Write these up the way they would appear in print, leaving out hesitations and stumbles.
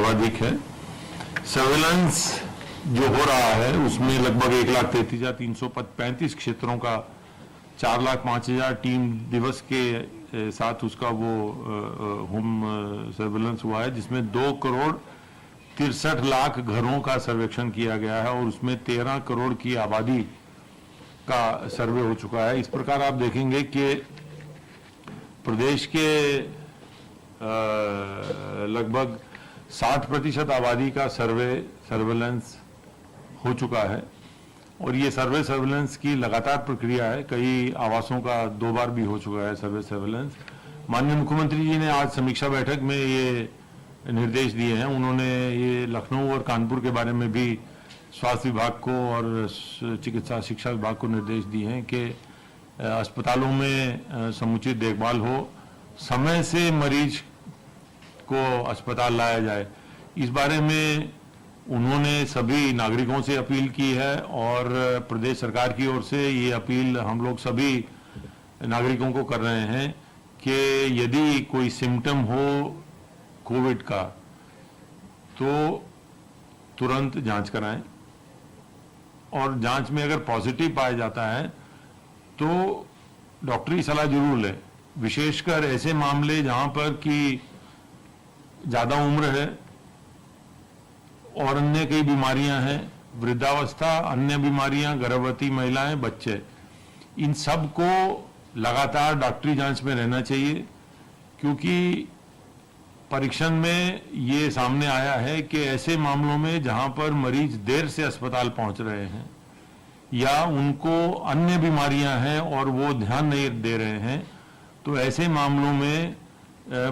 सर्वाधिक है। सर्वेलेंस जो हो रहा है उसमें लगभग 1,33,335 क्षेत्रों का 4,05,000 टीम दिवस के साथ उसका वो होम सर्वेलेंस हुआ है, जिसमें 2,63,00,000 घरों का सर्वेक्षण किया गया है और उसमें 13 करोड़ की आबादी का सर्वे हो चुका है। इस प्रकार आप देखेंगे कि प्रदेश के लगभग 60% आबादी का सर्वेलेंस हो चुका है और ये सर्वेलेंस की लगातार प्रक्रिया है। कई आवासों का 2 बार भी हो चुका है सर्वेलेंस। माननीय मुख्यमंत्री जी ने आज समीक्षा बैठक में ये निर्देश दिए हैं। उन्होंने ये लखनऊ और कानपुर के बारे में भी स्वास्थ्य विभाग को और चिकित्सा शिक्षा विभाग को निर्देश दिए हैं कि अस्पतालों में समुचित देखभाल हो, समय से मरीज को अस्पताल लाया जाए। इस बारे में उन्होंने सभी नागरिकों से अपील की है और प्रदेश सरकार की ओर से ये अपील हम लोग सभी नागरिकों को कर रहे हैं कि यदि कोई सिम्टम हो कोविड का तो तुरंत जांच कराएं और जांच में अगर पॉजिटिव पाया जाता है तो डॉक्टरी सलाह जरूर लें। विशेषकर ऐसे मामले जहां पर कि ज़्यादा उम्र है और अन्य कई बीमारियां हैं, वृद्धावस्था, अन्य बीमारियां, गर्भवती महिलाएं, बच्चे, इन सब को लगातार डॉक्टरी जांच में रहना चाहिए, क्योंकि परीक्षण में ये सामने आया है कि ऐसे मामलों में जहां पर मरीज देर से अस्पताल पहुंच रहे हैं या उनको अन्य बीमारियां हैं और वो ध्यान नहीं दे रहे हैं, तो ऐसे मामलों में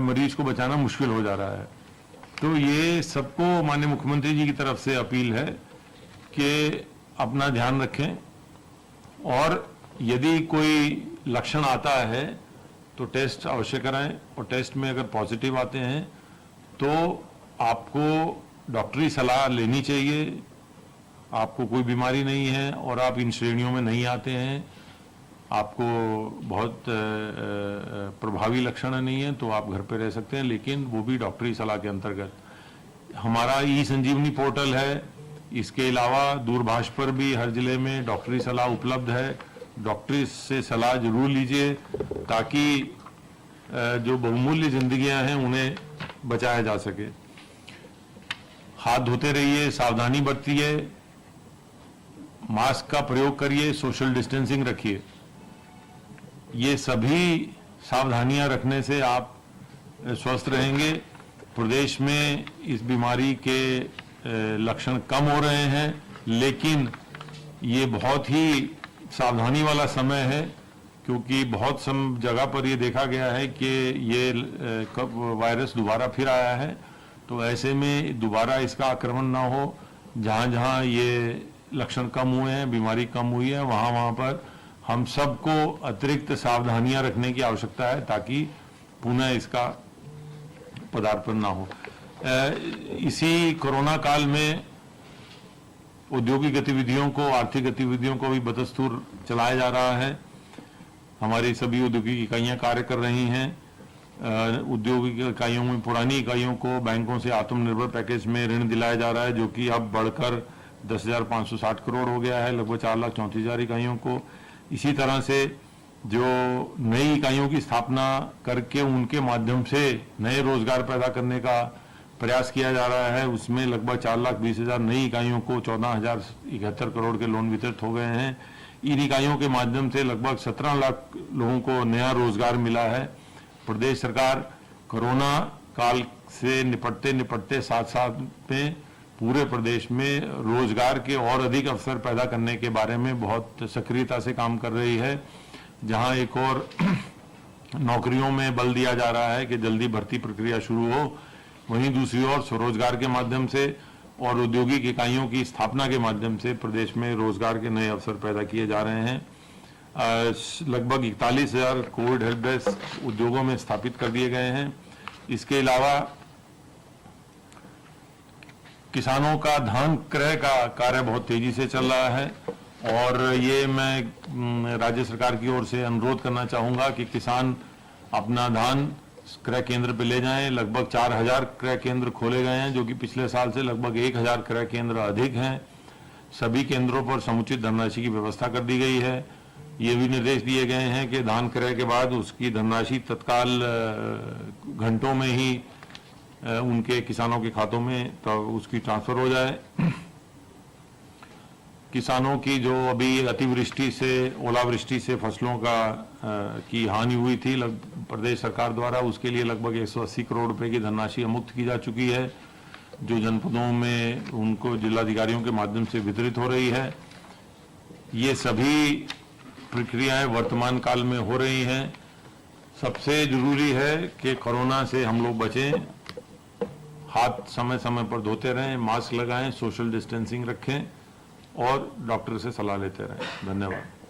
मरीज को बचाना मुश्किल हो जा रहा है। तो ये सबको माननीय मुख्यमंत्री जी की तरफ से अपील है कि अपना ध्यान रखें और यदि कोई लक्षण आता है तो टेस्ट अवश्य कराएं और टेस्ट में अगर पॉजिटिव आते हैं तो आपको डॉक्टरी सलाह लेनी चाहिए। आपको कोई बीमारी नहीं है और आप इन श्रेणियों में नहीं आते हैं, आपको बहुत प्रभावी लक्षण नहीं है तो आप घर पे रह सकते हैं, लेकिन वो भी डॉक्टरी सलाह के अंतर्गत। हमारा ई-संजीवनी पोर्टल है, इसके अलावा दूरभाष पर भी हर जिले में डॉक्टरी सलाह उपलब्ध है। डॉक्टरी से सलाह जरूर लीजिए ताकि जो बहुमूल्य जिंदगियां हैं उन्हें बचाया जा सके। हाथ धोते रहिए, सावधानी बरतिए, मास्क का प्रयोग करिए, सोशल डिस्टेंसिंग रखिए। ये सभी सावधानियां रखने से आप स्वस्थ रहेंगे। प्रदेश में इस बीमारी के लक्षण कम हो रहे हैं, लेकिन ये बहुत ही सावधानी वाला समय है, क्योंकि बहुत सम जगह पर ये देखा गया है कि ये वायरस दोबारा फिर आया है। तो ऐसे में दोबारा इसका आक्रमण ना हो। जहाँ जहाँ ये लक्षण कम हुए हैं, बीमारी कम हुई है, वहाँ पर हम सबको अतिरिक्त सावधानियां रखने की आवश्यकता है ताकि पुनः इसका पदार्पण ना हो। इसी कोरोना काल में औद्योगिक गतिविधियों को, आर्थिक गतिविधियों को भी बदस्तूर चलाया जा रहा है। हमारी सभी औद्योगिक इकाइयां कार्य कर रही हैं। औद्योगिक इकाइयों में, पुरानी इकाइयों को बैंकों से आत्मनिर्भर पैकेज में ऋण दिलाया जा रहा है, जो कि अब बढ़कर 10,560 करोड़ हो गया है, लगभग 4,34,000 इकाइयों को। इसी तरह से जो नई इकाइयों की स्थापना करके उनके माध्यम से नए रोजगार पैदा करने का प्रयास किया जा रहा है, उसमें लगभग 4,20,000 नई इकाइयों को 14,071 करोड़ के लोन वितरित हो गए हैं। इन इकाइयों के माध्यम से लगभग 17 लाख लोगों को नया रोजगार मिला है। प्रदेश सरकार कोरोना काल से निपटते साथ साथ में पूरे प्रदेश में रोजगार के और अधिक अवसर पैदा करने के बारे में बहुत सक्रियता से काम कर रही है। जहां एक और नौकरियों में बल दिया जा रहा है कि जल्दी भर्ती प्रक्रिया शुरू हो, वहीं दूसरी ओर स्वरोजगार के माध्यम से और औद्योगिक इकाइयों की स्थापना के माध्यम से प्रदेश में रोजगार के नए अवसर पैदा किए जा रहे हैं। लगभग 41,000 कोविड हेल्प डेस्क उद्योगों में स्थापित कर दिए गए हैं। इसके अलावा किसानों का धान क्रय का कार्य बहुत तेजी से चल रहा है और ये मैं राज्य सरकार की ओर से अनुरोध करना चाहूँगा कि किसान अपना धान क्रय केंद्र पे ले जाएं। लगभग 4000 क्रय केंद्र खोले गए हैं, जो कि पिछले साल से लगभग 1000 क्रय केंद्र अधिक हैं। सभी केंद्रों पर समुचित धनराशि की व्यवस्था कर दी गई है। ये भी निर्देश दिए गए हैं कि धान क्रय के बाद उसकी धनराशि तत्काल घंटों में ही उनके किसानों के खातों में तो उसकी ट्रांसफर हो जाए। किसानों की जो अभी अतिवृष्टि से, ओलावृष्टि से फसलों की हानि हुई थी प्रदेश सरकार द्वारा, उसके लिए लगभग 180 करोड़ रुपए की धनराशि मुक्त की जा चुकी है, जो जनपदों में उनको जिलाधिकारियों के माध्यम से वितरित हो रही है। ये सभी प्रक्रियाएं वर्तमान काल में हो रही हैं। सबसे जरूरी है कि कोरोना से हम लोग बचें, हाथ समय समय पर धोते रहें, मास्क लगाएं, सोशल डिस्टेंसिंग रखें और डॉक्टर से सलाह लेते रहें। धन्यवाद।